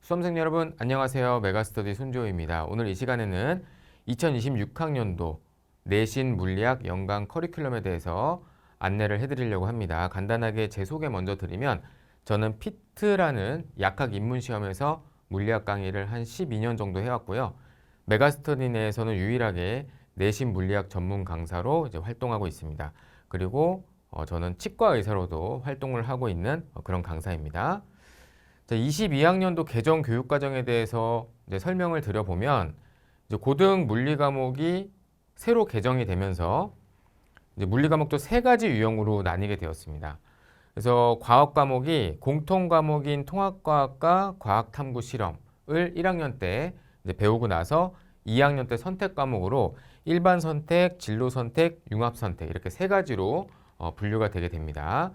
수험생 여러분 안녕하세요. 메가스터디 손지호입니다. 오늘 이 시간에는 2026학년도 내신 물리학 연강 커리큘럼에 대해서 안내를 해드리려고 합니다. 간단하게 제 소개 먼저 드리면 저는 피트라는 약학 입문 시험에서 물리학 강의를 한 12년 정도 해왔고요. 메가스터디 내에서는 유일하게 내신 물리학 전문 강사로 이제 활동하고 있습니다. 그리고 저는 치과 의사로도 활동을 하고 있는 그런 강사입니다. 자, 22학년도 개정 교육과정에 대해서 이제 설명을 드려보면 이제 고등 물리 과목이 새로 개정이 되면서 이제 물리 과목도 세 가지 유형으로 나뉘게 되었습니다. 그래서 과학 과목이 공통 과목인 통합과학과 과학탐구 실험을 1학년 때 이제 배우고 나서 2학년 때 선택 과목으로 일반 선택, 진로 선택, 융합 선택 이렇게 세 가지로 분류가 되게 됩니다.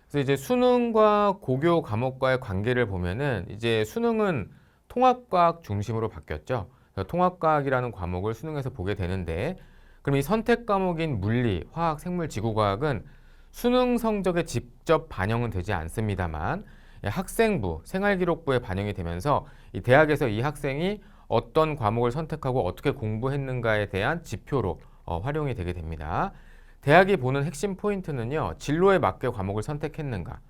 그래서 이제 수능과 고교 과목과의 관계를 보면은 이제 수능은 통합과학 중심으로 바뀌었죠. 통합과학이라는 과목을 수능에서 보게 되는데, 그럼 이 선택 과목인 물리, 화학, 생물, 지구과학은 수능 성적에 직접 반영은 되지 않습니다만 학생부, 생활기록부에 반영이 되면서 이 대학에서 이 학생이 어떤 과목을 선택하고 어떻게 공부했는가에 대한 지표로 활용이 되게 됩니다. 대학이 보는 핵심 포인트는요, 진로에 맞게 과목을 선택했는가.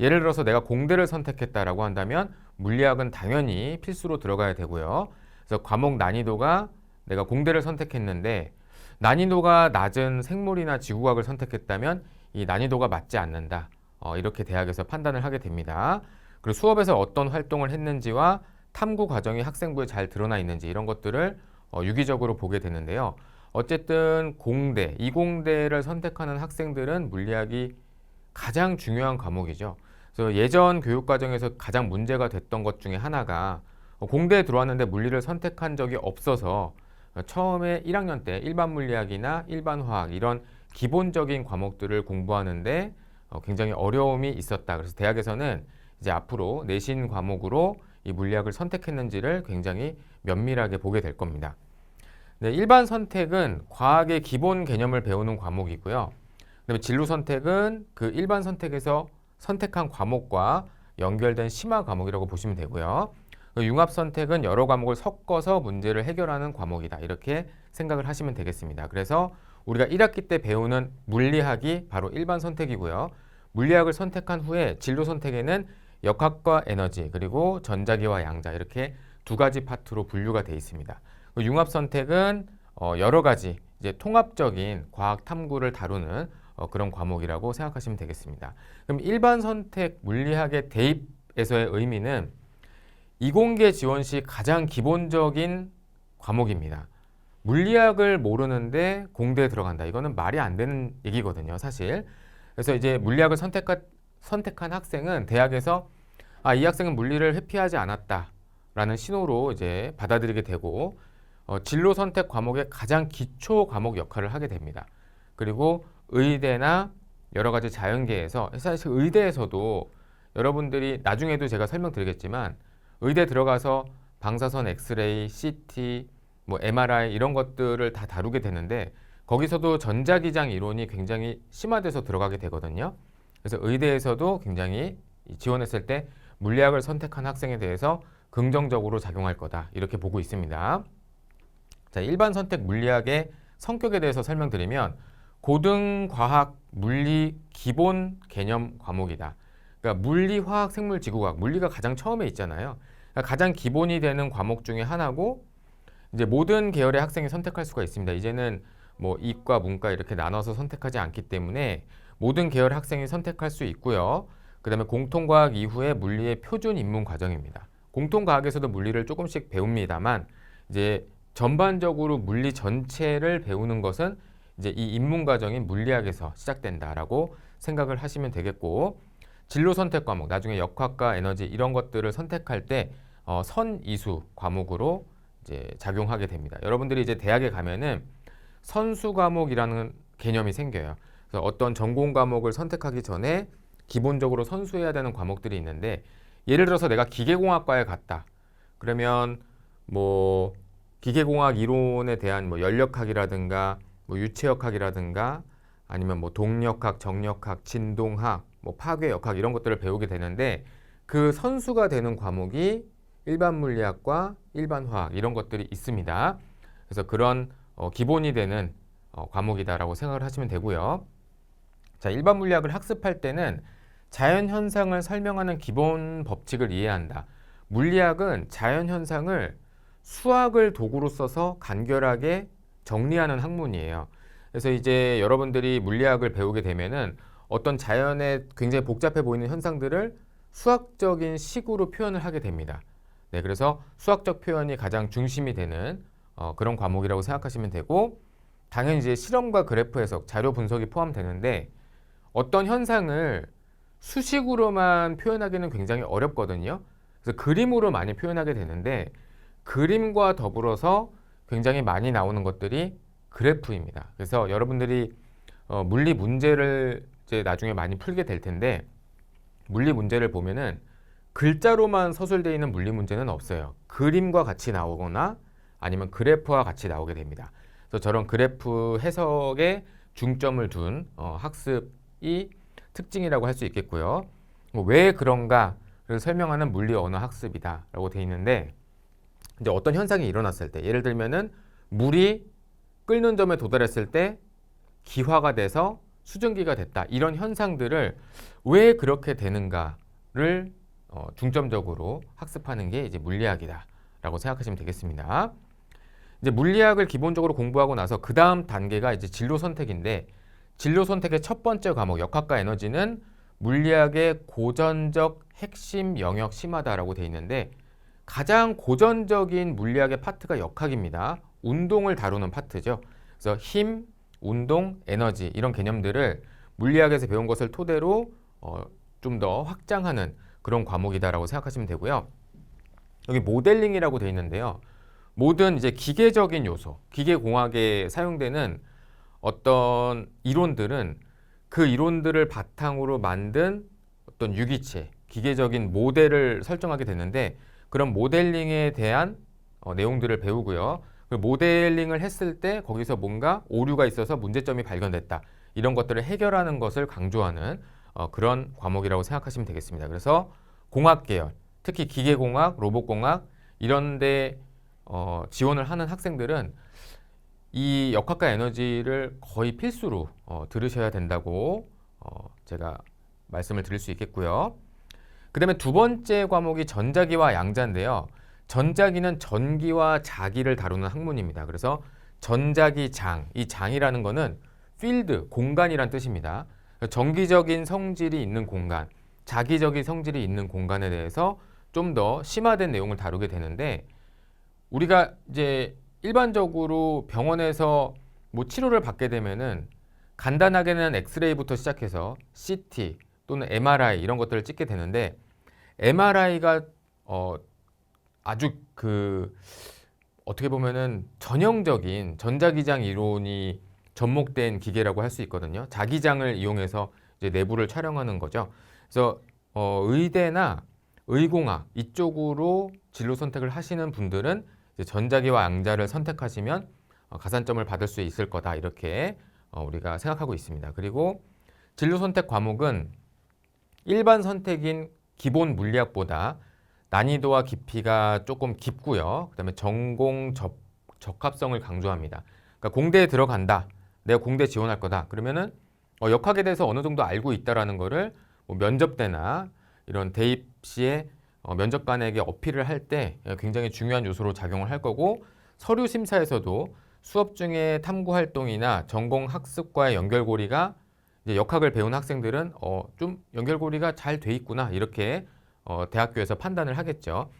예를 들어서 내가 공대를 선택했다라고 한다면 물리학은 당연히 필수로 들어가야 되고요. 그래서 과목 난이도가 내가 공대를 선택했는데 난이도가 낮은 생물이나 지구과학을 선택했다면 이 난이도가 맞지 않는다. 이렇게 대학에서 판단을 하게 됩니다. 그리고 수업에서 어떤 활동을 했는지와 탐구 과정이 학생부에 잘 드러나 있는지 이런 것들을 유기적으로 보게 되는데요. 어쨌든 공대, 이공대를 선택하는 학생들은 물리학이 가장 중요한 과목이죠. 그래서 예전 교육과정에서 가장 문제가 됐던 것 중에 하나가 공대에 들어왔는데 물리를 선택한 적이 없어서 처음에 1학년 때 일반 물리학이나 일반 화학 이런 기본적인 과목들을 공부하는데 굉장히 어려움이 있었다. 그래서 대학에서는 이제 앞으로 내신 과목으로 이 물리학을 선택했는지를 굉장히 면밀하게 보게 될 겁니다. 네, 일반 선택은 과학의 기본 개념을 배우는 과목이고요. 그다음에 진로 선택은 그 일반 선택에서 선택한 과목과 연결된 심화 과목이라고 보시면 되고요. 융합 선택은 여러 과목을 섞어서 문제를 해결하는 과목이다. 이렇게 생각을 하시면 되겠습니다. 그래서 우리가 1학기 때 배우는 물리학이 바로 일반 선택이고요. 물리학을 선택한 후에 진로 선택에는 역학과 에너지 그리고 전자기와 양자 이렇게 두 가지 파트로 분류가 되어 있습니다. 융합 선택은 여러 가지 이제 통합적인 과학 탐구를 다루는 그런 과목이라고 생각하시면 되겠습니다. 그럼 일반 선택 물리학의 대입에서의 의미는 이공계 지원 시 가장 기본적인 과목입니다. 물리학을 모르는데 공대에 들어간다. 이거는 말이 안 되는 얘기거든요, 사실. 그래서 이제 물리학을 선택한 학생은 대학에서 이 학생은 물리를 회피하지 않았다라는 신호로 이제 받아들이게 되고 진로 선택 과목의 가장 기초 과목 역할을 하게 됩니다. 그리고 의대나 여러 가지 자연계에서 사실 의대에서도 여러분들이 나중에도 제가 설명드리겠지만 의대 들어가서 방사선 엑스레이, CT, 뭐 MRI 이런 것들을 다 다루게 되는데 거기서도 전자기장 이론이 굉장히 심화돼서 들어가게 되거든요. 그래서 의대에서도 굉장히 지원했을 때 물리학을 선택한 학생에 대해서 긍정적으로 작용할 거다 이렇게 보고 있습니다. 자, 일반 선택 물리학의 성격에 대해서 설명드리면 고등과학 물리 기본 개념 과목이다. 그러니까 물리, 화학, 생물, 지구과학, 물리가 가장 처음에 있잖아요. 그러니까 가장 기본이 되는 과목 중에 하나고 이제 모든 계열의 학생이 선택할 수가 있습니다. 이제는 뭐 이과, 문과 이렇게 나눠서 선택하지 않기 때문에 모든 계열 학생이 선택할 수 있고요. 그 다음에 공통과학 이후에 물리의 표준 입문 과정입니다. 공통과학에서도 물리를 조금씩 배웁니다만 이제 전반적으로 물리 전체를 배우는 것은 이제 이 입문 과정인 물리학에서 시작된다라고 생각을 하시면 되겠고, 진로 선택 과목, 나중에 역학과 에너지 이런 것들을 선택할 때 선이수 과목으로 이제 작용하게 됩니다. 여러분들이 이제 대학에 가면은 선수 과목이라는 개념이 생겨요. 그래서 어떤 전공 과목을 선택하기 전에 기본적으로 선수해야 되는 과목들이 있는데, 예를 들어서 내가 기계공학과에 갔다. 그러면 뭐 기계공학 이론에 대한 뭐 연력학이라든가 뭐 유체역학이라든가 아니면 뭐 동력학, 정력학, 진동학, 뭐 파괴역학 이런 것들을 배우게 되는데 그 선수가 되는 과목이 일반 물리학과 일반 화학 이런 것들이 있습니다. 그래서 그런 기본이 되는 과목이다라고 생각을 하시면 되고요. 자, 일반 물리학을 학습할 때는 자연 현상을 설명하는 기본 법칙을 이해한다. 물리학은 자연 현상을 수학을 도구로 써서 간결하게 정리하는 학문이에요. 그래서 이제 여러분들이 물리학을 배우게 되면은 어떤 자연의 굉장히 복잡해 보이는 현상들을 수학적인 식으로 표현을 하게 됩니다. 네, 그래서 수학적 표현이 가장 중심이 되는 그런 과목이라고 생각하시면 되고, 당연히 이제 실험과 그래프 해석, 자료 분석이 포함되는데 어떤 현상을 수식으로만 표현하기는 굉장히 어렵거든요. 그래서 그림으로 많이 표현하게 되는데 그림과 더불어서 굉장히 많이 나오는 것들이 그래프입니다. 그래서 여러분들이 물리 문제를 이제 나중에 많이 풀게 될 텐데 물리 문제를 보면은 글자로만 서술되어 있는 물리 문제는 없어요. 그림과 같이 나오거나 아니면 그래프와 같이 나오게 됩니다. 그래서 저런 그래프 해석에 중점을 둔 학습이 특징이라고 할 수 있겠고요. 왜 그런가를 설명하는 물리 언어 학습이다라고 되어 있는데 이제 어떤 현상이 일어났을 때 예를 들면은 물이 끓는 점에 도달했을 때 기화가 돼서 수증기가 됐다. 이런 현상들을 왜 그렇게 되는가를 중점적으로 학습하는 게 이제 물리학이다라고 생각하시면 되겠습니다. 이제 물리학을 기본적으로 공부하고 나서 그 다음 단계가 이제 진로 선택인데 진로 선택의 첫 번째 과목 역학과 에너지는 물리학의 고전적 핵심 영역 심화다라고 되어 있는데 가장 고전적인 물리학의 파트가 역학입니다. 운동을 다루는 파트죠. 그래서 힘, 운동, 에너지 이런 개념들을 물리학에서 배운 것을 토대로 좀 더 확장하는 그런 과목이다라고 생각하시면 되고요. 여기 모델링이라고 되어 있는데요. 모든 이제 기계적인 요소, 기계공학에 사용되는 어떤 이론들은 그 이론들을 바탕으로 만든 어떤 유기체, 기계적인 모델을 설정하게 되는데 그런 모델링에 대한 내용들을 배우고요. 그 모델링을 했을 때 거기서 뭔가 오류가 있어서 문제점이 발견됐다. 이런 것들을 해결하는 것을 강조하는 그런 과목이라고 생각하시면 되겠습니다. 그래서 공학 계열, 특히 기계공학, 로봇공학 이런 데 지원을 하는 학생들은 이 역학과 에너지를 거의 필수로 들으셔야 된다고 제가 말씀을 드릴 수 있겠고요. 그 다음에 두 번째 과목이 전자기와 양자인데요. 전자기는 전기와 자기를 다루는 학문입니다. 그래서 전자기 장, 이 장이라는 거는 필드, 공간이란 뜻입니다. 정기적인 성질이 있는 공간, 자기적인 성질이 있는 공간에 대해서 좀 더 심화된 내용을 다루게 되는데 우리가 이제 일반적으로 병원에서 뭐 치료를 받게 되면은 간단하게는 엑스레이부터 시작해서 CT 또는 MRI 이런 것들을 찍게 되는데 MRI가 아주 어떻게 보면은 전형적인 전자기장 이론이 접목된 기계라고 할 수 있거든요. 자기장을 이용해서 이제 내부를 촬영하는 거죠. 그래서 의대나 의공학 이쪽으로 진로 선택을 하시는 분들은 이제 전자기와 양자를 선택하시면 가산점을 받을 수 있을 거다 이렇게 우리가 생각하고 있습니다. 그리고 진로 선택 과목은 일반 선택인 기본 물리학보다 난이도와 깊이가 조금 깊고요. 그다음에 전공 적합성을 강조합니다. 그러니까 공대에 들어간다. 내가 공대 지원할 거다. 그러면은 역학에 대해서 어느 정도 알고 있다라는 거를 뭐 면접 때나 이런 대입 시에 면접관에게 어필을 할 때 굉장히 중요한 요소로 작용을 할 거고 서류 심사에서도 수업 중에 탐구 활동이나 전공 학습과의 연결고리가 이제 역학을 배운 학생들은 좀 연결고리가 잘 돼 있구나 이렇게 대학교에서 판단을 하겠죠.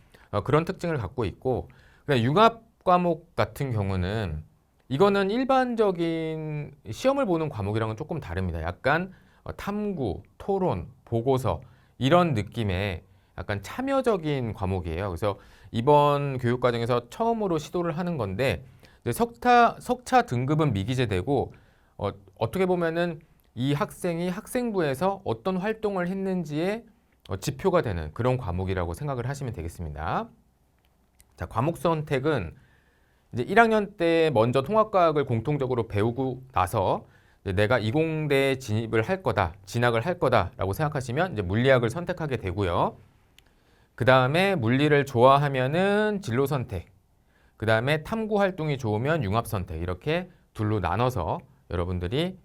그런 특징을 갖고 있고 융합 과목 같은 경우는 이거는 일반적인 시험을 보는 과목이랑은 조금 다릅니다. 약간 탐구, 토론, 보고서 이런 느낌의 약간 참여적인 과목이에요. 그래서 이번 교육과정에서 처음으로 시도를 하는 건데 이제 석차 등급은 미기재되고 어떻게 보면은 이 학생이 학생부에서 어떤 활동을 했는지에 지표가 되는 그런 과목이라고 생각을 하시면 되겠습니다. 자, 과목 선택은 이제 1학년 때 먼저 통합과학을 공통적으로 배우고 나서 내가 이공대에 진학을 할 거다라고 생각하시면 이제 물리학을 선택하게 되고요. 그 다음에 물리를 좋아하면은 진로 선택, 그 다음에 탐구 활동이 좋으면 융합 선택, 이렇게 둘로 나눠서 여러분들이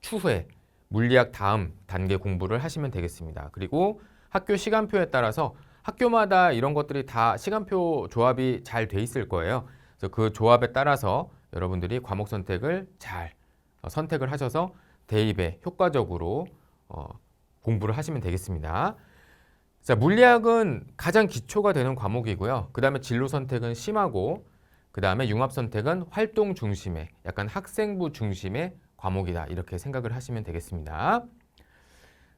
추후에 물리학 다음 단계 공부를 하시면 되겠습니다. 그리고 학교 시간표에 따라서 학교마다 이런 것들이 다 시간표 조합이 잘 돼 있을 거예요. 그래서 그 조합에 따라서 여러분들이 과목 선택을 잘 선택을 하셔서 대입에 효과적으로 공부를 하시면 되겠습니다. 자, 물리학은 가장 기초가 되는 과목이고요. 그 다음에 진로 선택은 심하고, 그 다음에 융합 선택은 활동 중심의, 약간 학생부 중심의 과목이다. 이렇게 생각을 하시면 되겠습니다.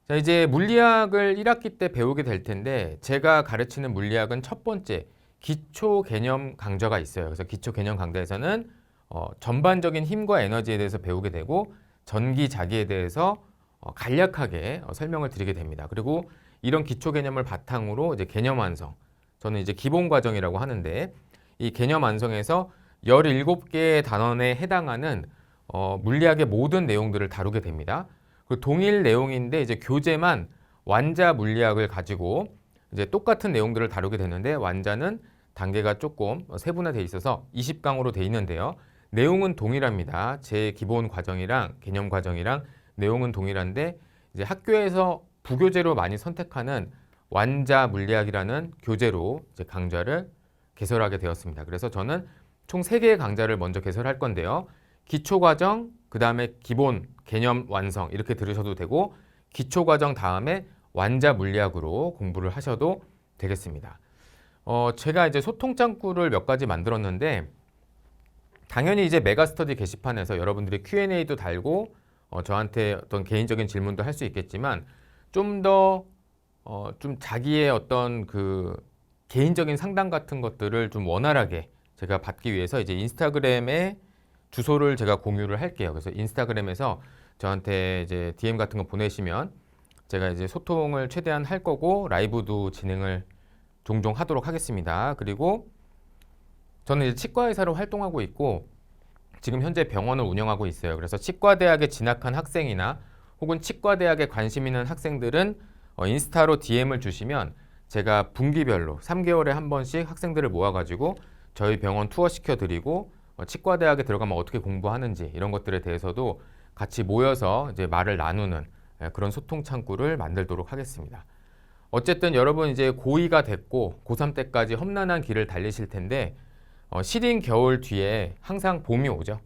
자, 이제 물리학을 1학기 때 배우게 될 텐데, 제가 가르치는 물리학은 첫 번째, 기초 개념 강좌가 있어요. 그래서 기초 개념 강좌에서는 전반적인 힘과 에너지에 대해서 배우게 되고, 전기 자기에 대해서 간략하게 설명을 드리게 됩니다. 그리고 이런 기초 개념을 바탕으로 이제 개념 완성, 저는 이제 기본 과정이라고 하는데, 이 개념 완성에서 17개의 단원에 해당하는 물리학의 모든 내용들을 다루게 됩니다. 그 동일 내용인데 이제 교재만 완자 물리학을 가지고 이제 똑같은 내용들을 다루게 되는데, 완자는 단계가 조금 세분화되어 있어서 20강으로 되어 있는데요. 내용은 동일합니다. 제 기본 과정이랑 개념 과정이랑 내용은 동일한데, 이제 학교에서 부교재로 많이 선택하는 완자 물리학이라는 교재로 이제 강좌를 개설하게 되었습니다. 그래서 저는 총 3개의 강좌를 먼저 개설할 건데요. 기초과정, 그 다음에 기본, 개념 완성 이렇게 들으셔도 되고, 기초과정 다음에 완자 물리학으로 공부를 하셔도 되겠습니다. 제가 이제 소통창구를 몇 가지 만들었는데, 당연히 이제 메가스터디 게시판에서 여러분들이 Q&A도 달고 저한테 어떤 개인적인 질문도 할 수 있겠지만, 좀 더 좀 자기의 어떤 그 개인적인 상담 같은 것들을 좀 원활하게 제가 받기 위해서 이제 인스타그램에 주소를 제가 공유를 할게요. 그래서 인스타그램에서 저한테 이제 DM 같은 거 보내시면 제가 이제 소통을 최대한 할 거고, 라이브도 진행을 종종 하도록 하겠습니다. 그리고 저는 이제 치과 의사로 활동하고 있고, 지금 현재 병원을 운영하고 있어요. 그래서 치과대학에 진학한 학생이나 혹은 치과대학에 관심 있는 학생들은 인스타로 DM을 주시면 제가 분기별로 3개월에 한 번씩 학생들을 모아가지고 저희 병원 투어 시켜드리고, 치과대학에 들어가면 어떻게 공부하는지 이런 것들에 대해서도 같이 모여서 이제 말을 나누는 그런 소통 창구를 만들도록 하겠습니다. 어쨌든 여러분 이제 고2가 됐고 고3 때까지 험난한 길을 달리실 텐데, 시린 겨울 뒤에 항상 봄이 오죠.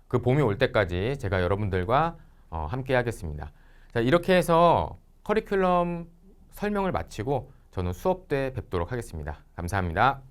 그 봄이 올 때까지 제가 여러분들과 함께 하겠습니다. 자, 이렇게 해서 커리큘럼 설명을 마치고 저는 수업 때 뵙도록 하겠습니다. 감사합니다.